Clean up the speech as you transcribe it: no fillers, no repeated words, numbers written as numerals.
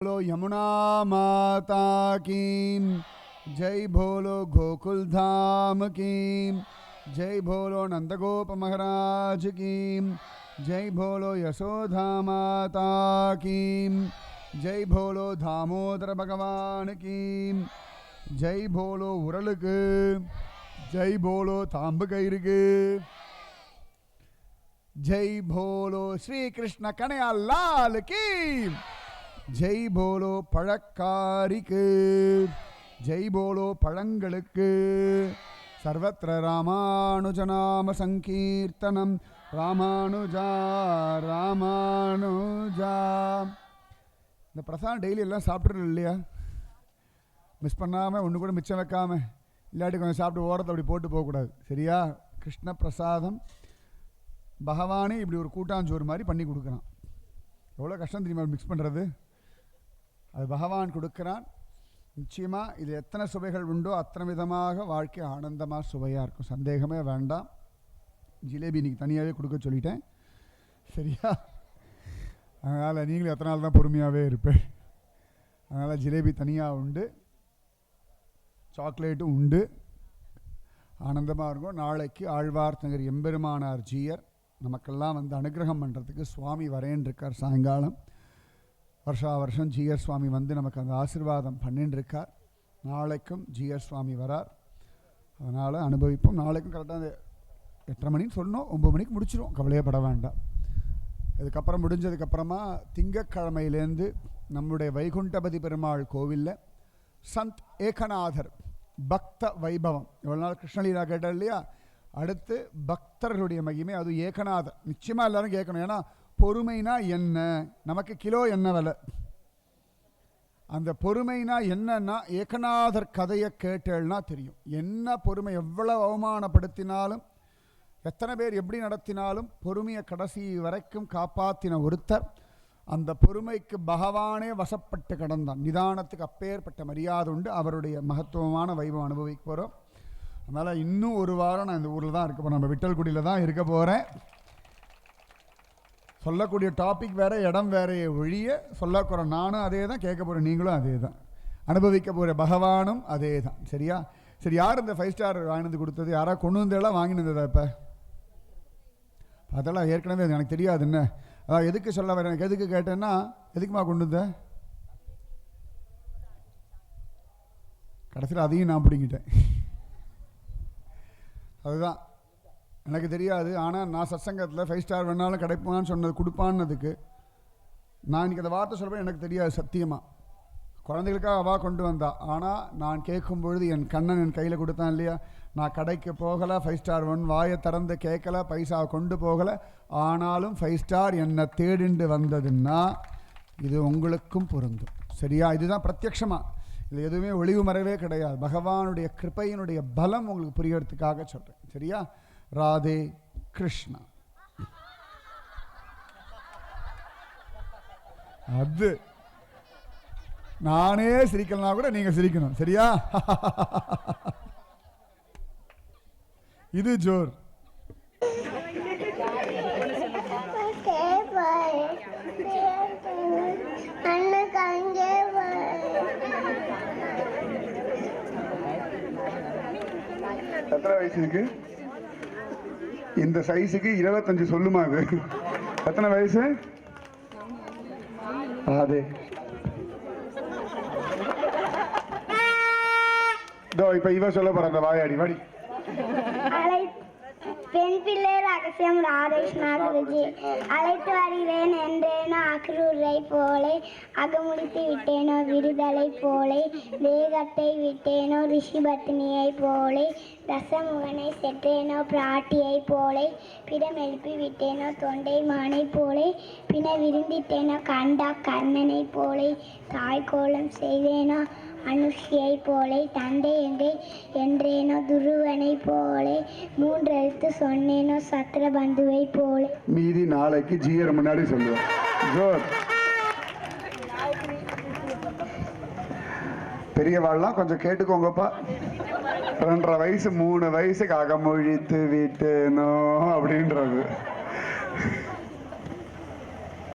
बोलो यमुना माता की जय, बोलो गोकुल धाम की जय, बोलो नंदगोप महाराज की जय, बोलो यशोदा माता की जय, बोलो दामोदर भगवान की जय, बोलो उरलुக்கு जय, बोलो तांबकइरुக்கு जय, बोलो श्री कृष्ण कन्हैया लाल की जय, बोलो पழக்காரிக்கு जय, बोलो பழங்களுக்கு सर्वत्र रामानुजनाम संकीर्तनम रामानुजा रामानुजा. இந்த பிரசாதம் டெய்லி எல்லாம் சாப்பிட்றது இல்லையா? மிஸ் பண்ணாமல் ஒன்று கூட மிச்சம் வைக்காமல், இல்லாட்டி கொஞ்சம் சாப்பிட்டு ஓரத்தை அப்படி போட்டு போகக்கூடாது. சரியா? கிருஷ்ண பிரசாதம் பகவானே இப்படி ஒரு கூட்டாஞ்சோறு மாதிரி பண்ணி கொடுக்குறான். எவ்வளோ கஷ்டம் தெரியுமா மிக்ஸ் பண்ணுறது? அது பகவான் கொடுக்குறான். நிச்சயமாக இது எத்தனை சுவைகள் உண்டோ அத்தனை விதமாக வாழ்க்கை ஆனந்தமாக சுவையாக இருக்கும். சந்தேகமே வேண்டாம். ஜிலேபி இன்றைக்கி தனியாகவே கொடுக்க சொல்லிட்டேன். சரியா? அதனால் நீங்களும் எத்தனை நாள் தான் பொறுமையாகவே இருப்பேன். அதனால் ஜிலேபி தனியாக உண்டு, சாக்லேட்டும் உண்டு, ஆனந்தமாக இருக்கும். நாளைக்கு ஆழ்வார் தங்கர் எம்பெருமானார் ஜீயர் நமக்கெல்லாம் வந்து அனுகிரகம் பண்ணுறதுக்கு சுவாமி வரேன் இருக்கார். சாயங்காலம் வருஷா வருஷம் ஜீயர் சுவாமி வந்து நமக்கு அந்த ஆசீர்வாதம் பண்ணின்னு இருக்கார். நாளைக்கும் ஜீயர் சுவாமி வரார். அதனால் அனுபவிப்போம். நாளைக்கும் கரெக்டாக 8:30 மணின்னு சொன்னோம், 9 மணிக்கு முடிச்சிடும். கவலையப்பட வேண்டாம். இதுக்கப்புறம் முடிஞ்சதுக்கப்புறமா திங்கக்கிழமையிலேருந்து நம்முடைய வைகுண்டபதி பெருமாள் கோவிலில் சந்த் ஏகநாதர் பக்த வைபவம். இவ்வளோ நாள் கிருஷ்ணலீலா கேட்டார் இல்லையா? அடுத்து பக்தர்களுடைய மகிமை, அது ஏகநாதர். நிச்சயமாக எல்லோரும் கேட்கணும். ஏன்னா பொறுமைனா என்ன, நமக்கு கிலோ என்ன விலை? அந்த பொறுமைனா என்னன்னா ஏகநாதர் கதையை கேட்டேன்னா தெரியும். என்ன பொறுமை, எவ்வளோ அவமானப்படுத்தினாலும், எத்தனை பேர் எப்படி நடத்தினாலும் பொறுமையை கடைசி வரைக்கும் காப்பாற்றின ஒருத்தர். அந்த பொறுமைக்கு பகவானே வசப்பட்டு கிடந்தான். நிதானத்துக்கு அப்பேற்பட்ட மரியாதை உண்டு. அவருடைய மகத்துவமான வைபவம் அனுபவிக்க போகிறோம். அதனால் இன்னும் ஒரு வாரம் நான் இந்த ஊரில் தான் இருக்க போகிறேன். நம்ம விட்டல்குடியில் தான் இருக்க போகிறேன். சொல்லக்கூடிய டாபிக் வேறு, இடம் வேறையே ஒழிய சொல்லக்கூறேன். நானும் அதே தான், கேட்க போகிறேன் நீங்களும் அதே தான், அனுபவிக்க போகிற பகவானும் அதே தான். சரியா? சரி, யார் இந்த 5 ஸ்டார் வாங்கினது கொடுத்தது? யாராவது கொண்டு வந்தெல்லாம் வாங்கினதா? இப்போ அதெல்லாம் ஏற்கனவே எனக்கு தெரியாது. என்ன அதான் எதுக்கு சொல்ல வரேன், எனக்கு எதுக்கு கேட்டேன்னா, எதுக்குமா கொண்டு வந்த? கடைசியில் அதையும் நான் பிடிங்கிட்டேன். அதுதான் எனக்கு தெரியாது. ஆனால் நான் சத்சங்கத்தில் 5 ஸ்டார் வேணாலும் கிடைப்பான்னு சொன்னது, கொடுப்பான்னதுக்கு நான் இன்றைக்கி அந்த வார்த்தை சொல்கிறேன். எனக்கு தெரியாது சத்தியமாக. குழந்தைகளுக்காக அவள் கொண்டு வந்தா. ஆனால் நான் கேட்கும் பொழுது என் கண்ணன் என் கையில் கொடுத்தான் இல்லையா? நான் கடைக்கு போகலை, 5 ஸ்டார் வாயை திறந்து கேட்கலை, பைசா கொண்டு போகலை. ஆனாலும் 5 ஸ்டார் என்னை தேடிண்டு வந்ததுன்னா இது உங்களுக்கும் பொருந்தும். சரியா? இதுதான் பிரத்யக்ஷமாக, இது எதுவுமே ஒளிவு மறைவே கிடையாது. பகவானுடைய கிருபையினுடைய பலம் உங்களுக்கு புரியறதுக்காக சொல்கிறேன். சரியா? ராதே கிருஷ்ணா. அது நானே சிரிக்கலாம் கூட நீங்கள் சிரிக்கணும். சரியா? இது ஜோர். எத்தனை வயசு இருக்கு? இந்த சைஸுக்கு 25 சொல்லுமா? அது எத்தனை வயசு? அதே இப்ப இவ சொல்ல போற அந்த வாயாடி வாடி. பெண் பிள்ளை ரகசியம் ராதேஷ்ணா குருஜி. அழைத்து வருகிறேன் என்றேனோ அக்ரூரை போலே, அகமுடித்து விட்டேனோ விடுதலை போலே, வேகத்தை விட்டேனோ ரிஷிபத்னியை போலே, தசமுகனை செற்றேனோ பிராட்டியை போலே, பிடம் எழுப்பி விட்டேனோ தொண்டை மானை போலே, பின விருந்திட்டேனோ கண்டா கர்ணனை போலே, தாய்கோலம் செய்தேனோ அனுஷியை போலே, தந்தை எங்கே என்றேனோ துருவனை போலே, 3 எழுத்து சொன்னேனோ சத்ரபந்துவை போலே. மீதி நாளைக்கு ஜீயர் முன்னாடி சொல்லுவோம். பெரியவாள்லாம் கொஞ்சம் கேட்டுக்கோங்கப்பா. 2.5 வயசு 3 வயசுக்கு அகமொழித்து விட்டேனோ அப்படின்றது.